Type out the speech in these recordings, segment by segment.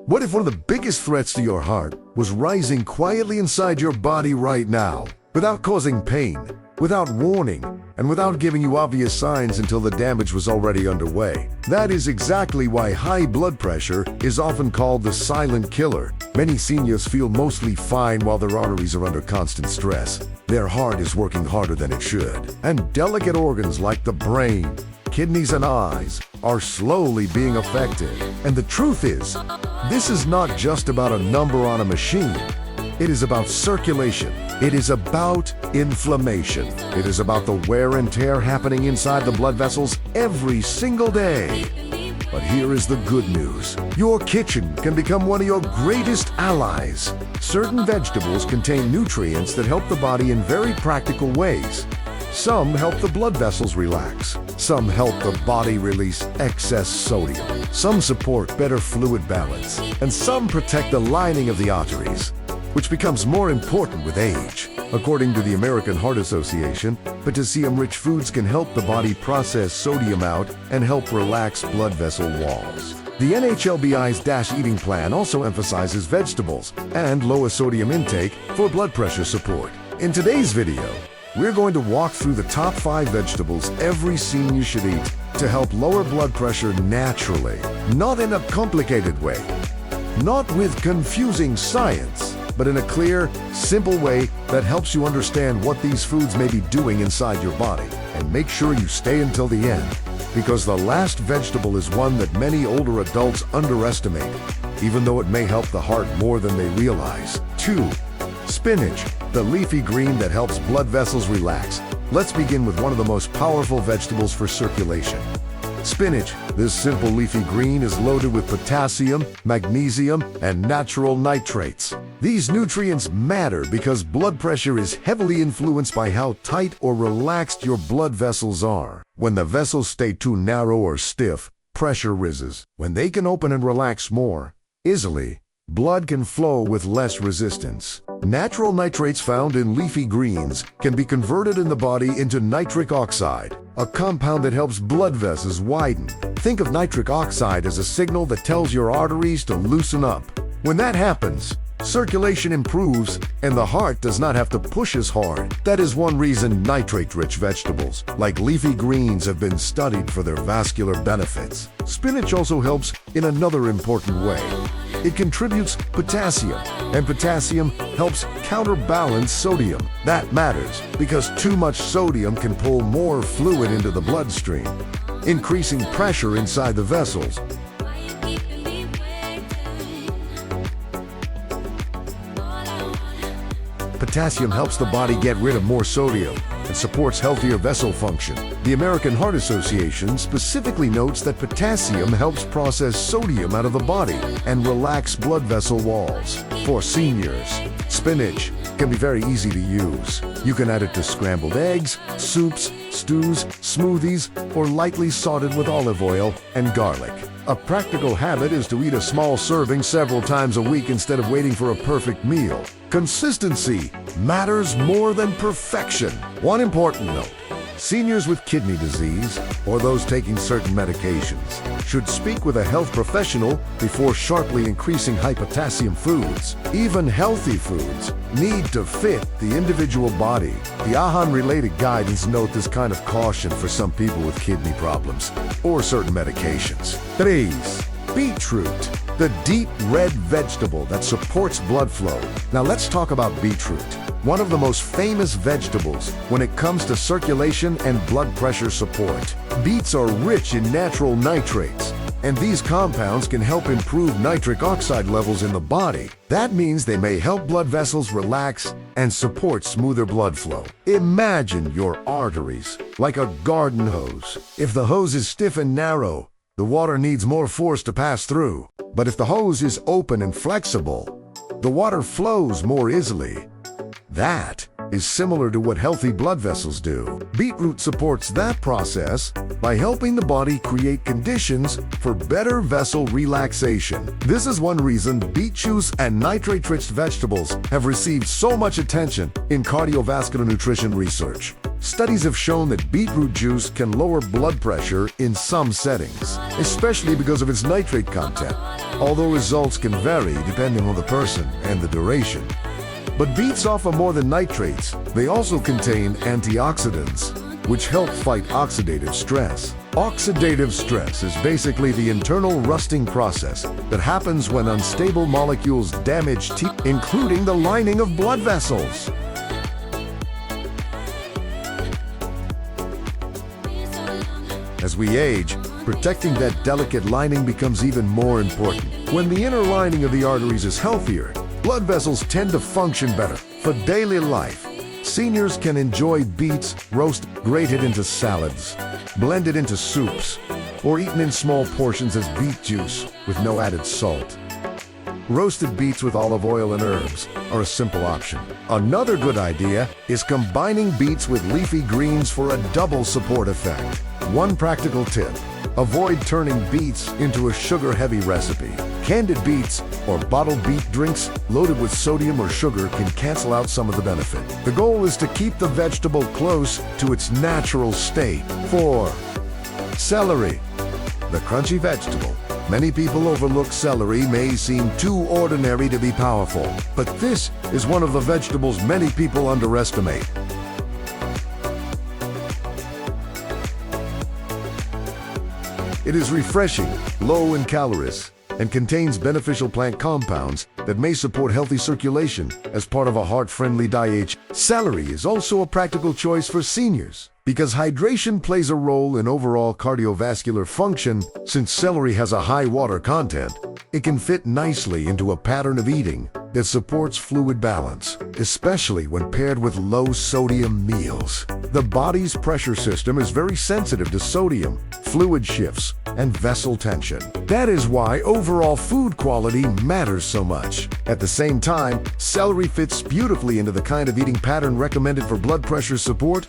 What if one of the biggest threats to your heart was rising quietly inside your body right now, without causing pain, without warning, and without giving you obvious signs until the damage was already underway? That is exactly why high blood pressure is often called the silent killer. Many seniors feel mostly fine while their arteries are under constant stress. Their heart is working harder than it should, and delicate organs like the brain, kidneys, and eyes are slowly being affected. And the truth is, this is not just about a number on a machine. It is about circulation. It is about inflammation. It is about the wear and tear happening inside the blood vessels every single day. But here is the good news. Your kitchen can become one of your greatest allies. Certain vegetables contain nutrients that help the body in very practical ways. Some help the blood vessels relax. Some help the body release excess sodium. Some support better fluid balance. And some protect the lining of the arteries, which becomes more important with age. According to the American Heart Association, potassium-rich foods can help the body process sodium out and help relax blood vessel walls. The NHLBI's DASH eating plan also emphasizes vegetables and lower sodium intake for blood pressure support. In today's video, we're going to walk through the top 5 vegetables every senior should eat to help lower blood pressure naturally, not in a complicated way, not with confusing science, but in a clear, simple way that helps you understand what these foods may be doing inside your body. And make sure you stay until the end, because the last vegetable is one that many older adults underestimate, even though it may help the heart more than they realize. 2. Spinach, the leafy green that helps blood vessels relax. Let's begin with one of the most powerful vegetables for circulation. Spinach. This simple leafy green is loaded with potassium, magnesium, and natural nitrates. These nutrients matter because blood pressure is heavily influenced by how tight or relaxed your blood vessels are. When the vessels stay too narrow or stiff, pressure rises. When they can open and relax more easily, blood can flow with less resistance. Natural nitrates found in leafy greens can be converted in the body into nitric oxide, a compound that helps blood vessels widen. Think of nitric oxide as a signal that tells your arteries to loosen up. When that happens, circulation improves and the heart does not have to push as hard. That is one reason nitrate-rich vegetables, like leafy greens, have been studied for their vascular benefits. Spinach also helps in another important way. It contributes potassium, and potassium helps counterbalance sodium. That matters because too much sodium can pull more fluid into the bloodstream, increasing pressure inside the vessels. Potassium helps the body get rid of more sodium and supports healthier vessel function. The American Heart Association specifically notes that potassium helps process sodium out of the body and relax blood vessel walls. For seniors, spinach can be very easy to use. You can add it to scrambled eggs, soups, stews, smoothies, or lightly sauteed with olive oil and garlic. A practical habit is to eat a small serving several times a week instead of waiting for a perfect meal. Consistency matters more than perfection. One important note: seniors with kidney disease or those taking certain medications should speak with a health professional before sharply increasing high potassium foods. Even healthy foods need to fit the individual body. The AHAN-related guidance note this kind of caution for some people with kidney problems or certain medications. 3. Beetroot, the deep red vegetable that supports blood flow. Now let's talk about beetroot, one of the most famous vegetables when it comes to circulation and blood pressure support. Beets are rich in natural nitrates, and these compounds can help improve nitric oxide levels in the body. That means they may help blood vessels relax and support smoother blood flow. Imagine your arteries like a garden hose. If the hose is stiff and narrow, the water needs more force to pass through. But if the hose is open and flexible, the water flows more easily. That is similar to what healthy blood vessels do. Beetroot supports that process by helping the body create conditions for better vessel relaxation. This is one reason beet juice and nitrate-rich vegetables have received so much attention in cardiovascular nutrition research. Studies have shown that beetroot juice can lower blood pressure in some settings, especially because of its nitrate content, although results can vary depending on the person and the duration. But beets offer more than nitrates. They also contain antioxidants, which help fight oxidative stress. Oxidative stress is basically the internal rusting process that happens when unstable molecules damage teeth, including the lining of blood vessels. As we age, protecting that delicate lining becomes even more important. When the inner lining of the arteries is healthier, blood vessels tend to function better. For daily life, seniors can enjoy beets roasted, grated into salads, blended into soups, or eaten in small portions as beet juice with no added salt. Roasted beets with olive oil and herbs are a simple option. Another good idea is combining beets with leafy greens for a double support effect. One practical tip: avoid turning beets into a sugar-heavy recipe. Candied beets or bottled beet drinks loaded with sodium or sugar can cancel out some of the benefit. The goal is to keep the vegetable close to its natural state. 4. Celery, the crunchy vegetable. Many people overlook celery may seem too ordinary to be powerful, but this is one of the vegetables many people underestimate. It is refreshing, low in calories, and contains beneficial plant compounds that may support healthy circulation as part of a heart-friendly diet. Celery is also a practical choice for seniors because hydration plays a role in overall cardiovascular function. Since celery has a high water content, it can fit nicely into a pattern of eating that supports fluid balance, especially when paired with low-sodium meals. The body's pressure system is very sensitive to sodium, fluid shifts, and vessel tension. That is why overall food quality matters so much. At the same time, celery fits beautifully into the kind of eating pattern recommended for blood pressure support.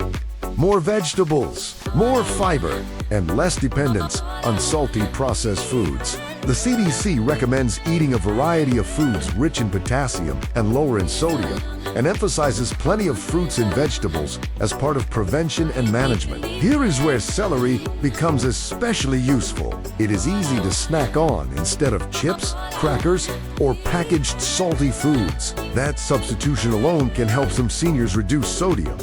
More vegetables, more fiber, and less dependence on salty processed foods. The CDC recommends eating a variety of foods rich in potassium and lower in sodium, and emphasizes plenty of fruits and vegetables as part of prevention and management. Here is where celery becomes especially useful. It is easy to snack on instead of chips, crackers, or packaged salty foods. That substitution alone can help some seniors reduce sodium.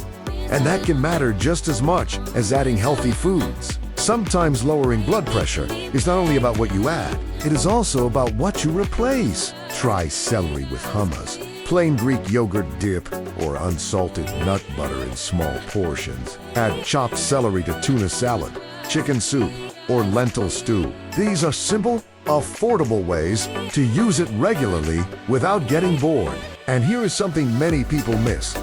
And that can matter just as much as adding healthy foods. Sometimes lowering blood pressure is not only about what you add, it is also about what you replace. Try celery with hummus, plain Greek yogurt dip, or unsalted nut butter in small portions. Add chopped celery to tuna salad, chicken soup, or lentil stew. These are simple, affordable ways to use it regularly without getting bored. And here is something many people miss.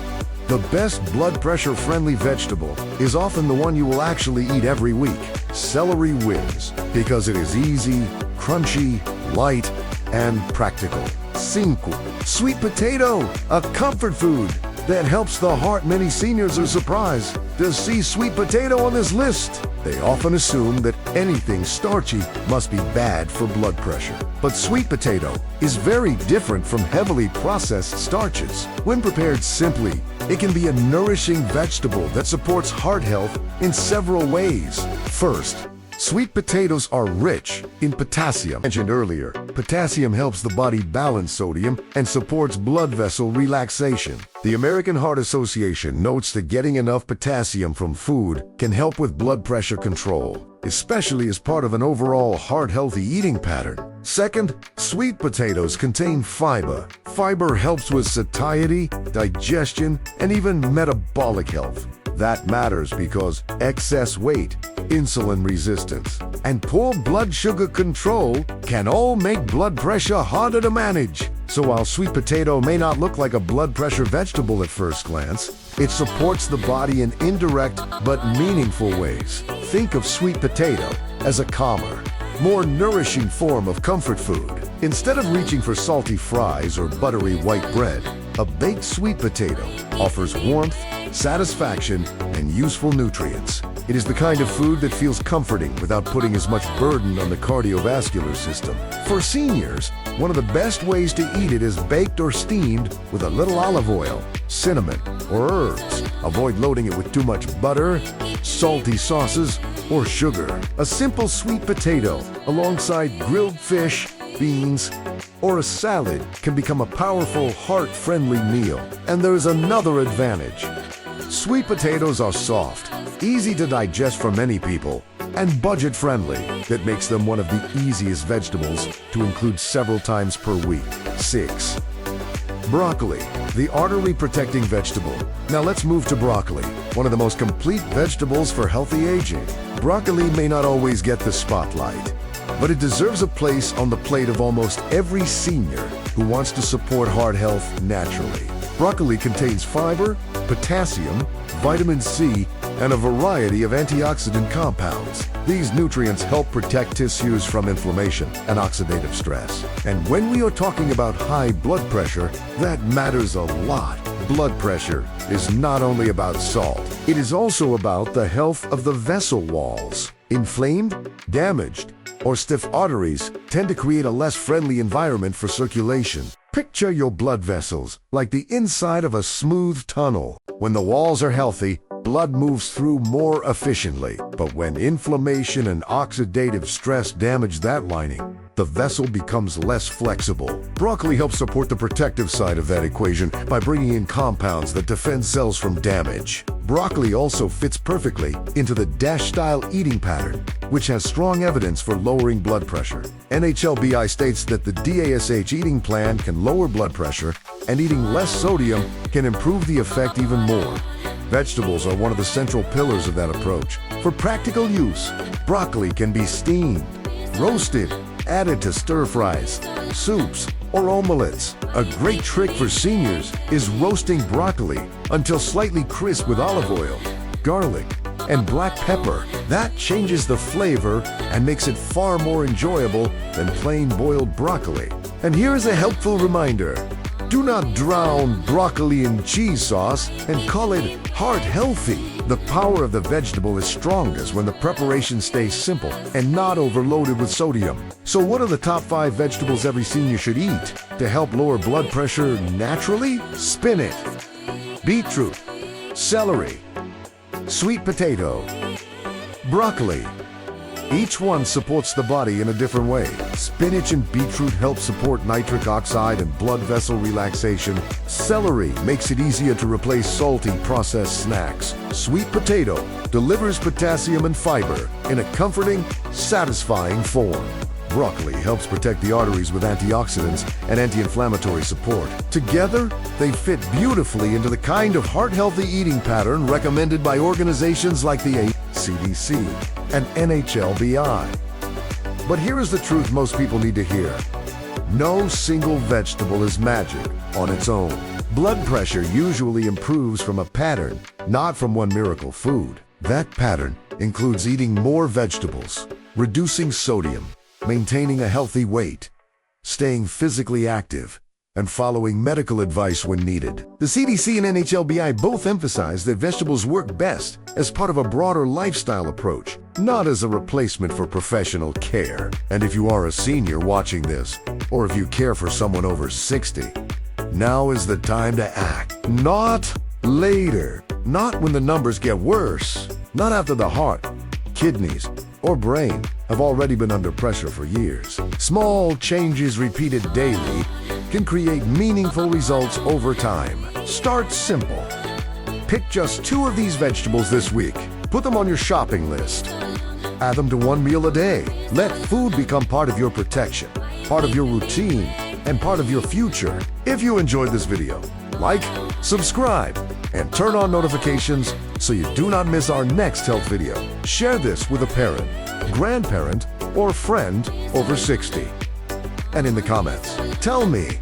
The best blood pressure-friendly vegetable is often the one you will actually eat every week. Celery wins because it is easy, crunchy, light, and practical. 5. Sweet potato, a comfort food that helps the heart. Many seniors are surprised to see sweet potato on this list. They often assume that anything starchy must be bad for blood pressure. But sweet potato is very different from heavily processed starches. When prepared simply, it can be a nourishing vegetable that supports heart health in several ways. First, sweet potatoes are rich in potassium. Mentioned earlier, potassium helps the body balance sodium and supports blood vessel relaxation. The American Heart Association notes that getting enough potassium from food can help with blood pressure control, especially as part of an overall heart-healthy eating pattern. Second, sweet potatoes contain fiber. Fiber helps with satiety, digestion, and even metabolic health. That matters because excess weight, insulin resistance, and poor blood sugar control can all make blood pressure harder to manage. So while sweet potato may not look like a blood pressure vegetable at first glance, it supports the body in indirect but meaningful ways. Think of sweet potato as a calmer, more nourishing form of comfort food. Instead of reaching for salty fries or buttery white bread, a baked sweet potato offers warmth, satisfaction, and useful nutrients. It is the kind of food that feels comforting without putting as much burden on the cardiovascular system. For seniors, one of the best ways to eat it is baked or steamed with a little olive oil, cinnamon, or herbs. Avoid loading it with too much butter, salty sauces, or sugar. A simple sweet potato alongside grilled fish, beans, or a salad can become a powerful, heart-friendly meal. And there's another advantage. Sweet potatoes are soft, easy to digest for many people, and budget-friendly. That makes them one of the easiest vegetables to include several times per week. 6. Broccoli, the artery-protecting vegetable. Now let's move to broccoli, one of the most complete vegetables for healthy aging. Broccoli may not always get the spotlight, but it deserves a place on the plate of almost every senior who wants to support heart health naturally. Broccoli contains fiber, potassium, vitamin C, and a variety of antioxidant compounds. These nutrients help protect tissues from inflammation and oxidative stress. And when we are talking about high blood pressure, that matters a lot. Blood pressure is not only about salt, it is also about the health of the vessel walls. Inflamed, damaged, or stiff arteries tend to create a less friendly environment for circulation. Picture your blood vessels like the inside of a smooth tunnel. When the walls are healthy, blood moves through more efficiently. But when inflammation and oxidative stress damage that lining, the vessel becomes less flexible. Broccoli helps support the protective side of that equation by bringing in compounds that defend cells from damage. Broccoli also fits perfectly into the DASH-style eating pattern, which has strong evidence for lowering blood pressure. NHLBI states that the DASH eating plan can lower blood pressure, and eating less sodium can improve the effect even more. Vegetables are one of the central pillars of that approach. For practical use, broccoli can be steamed, roasted, added to stir-fries, soups, or omelettes. A great trick for seniors is roasting broccoli until slightly crisp with olive oil, garlic, and black pepper. That changes the flavor and makes it far more enjoyable than plain boiled broccoli. And here is a helpful reminder. Do not drown broccoli in cheese sauce and call it heart-healthy. The power of the vegetable is strongest when the preparation stays simple and not overloaded with sodium. So what are the top 5 vegetables every senior should eat to help lower blood pressure naturally? Spinach, beetroot, celery, sweet potato, broccoli. Each one supports the body in a different way. Spinach and beetroot help support nitric oxide and blood vessel relaxation. Celery makes it easier to replace salty processed snacks. Sweet potato delivers potassium and fiber in a comforting, satisfying form. Broccoli helps protect the arteries with antioxidants and anti-inflammatory support. Together, they fit beautifully into the kind of heart-healthy eating pattern recommended by organizations like the CDC and NHLBI. But here is the truth most people need to hear. No single vegetable is magic on its own. Blood pressure usually improves from a pattern, not from one miracle food. That pattern includes eating more vegetables, reducing sodium, maintaining a healthy weight, staying physically active, and following medical advice when needed. The CDC and NHLBI both emphasize that vegetables work best as part of a broader lifestyle approach, not as a replacement for professional care. And if you are a senior watching this, or if you care for someone over 60, now is the time to act. Not later. Not when the numbers get worse. Not after the heart, kidneys, or brain have already been under pressure for years. Small changes repeated daily can create meaningful results over time. Start simple. Pick just 2 of these vegetables this week. Put them on your shopping list. Add them to one meal a day. Let food become part of your protection, part of your routine, and part of your future. If you enjoyed this video, like, subscribe, and turn on notifications so you do not miss our next health video. Share this with a parent, grandparent, or friend over 60. And in the comments, tell me,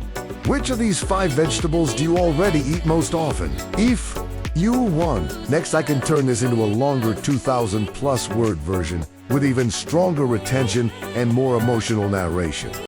which of these 5 vegetables do you already eat most often? If you want, next I can turn this into a longer 2,000+ word version with even stronger retention and more emotional narration.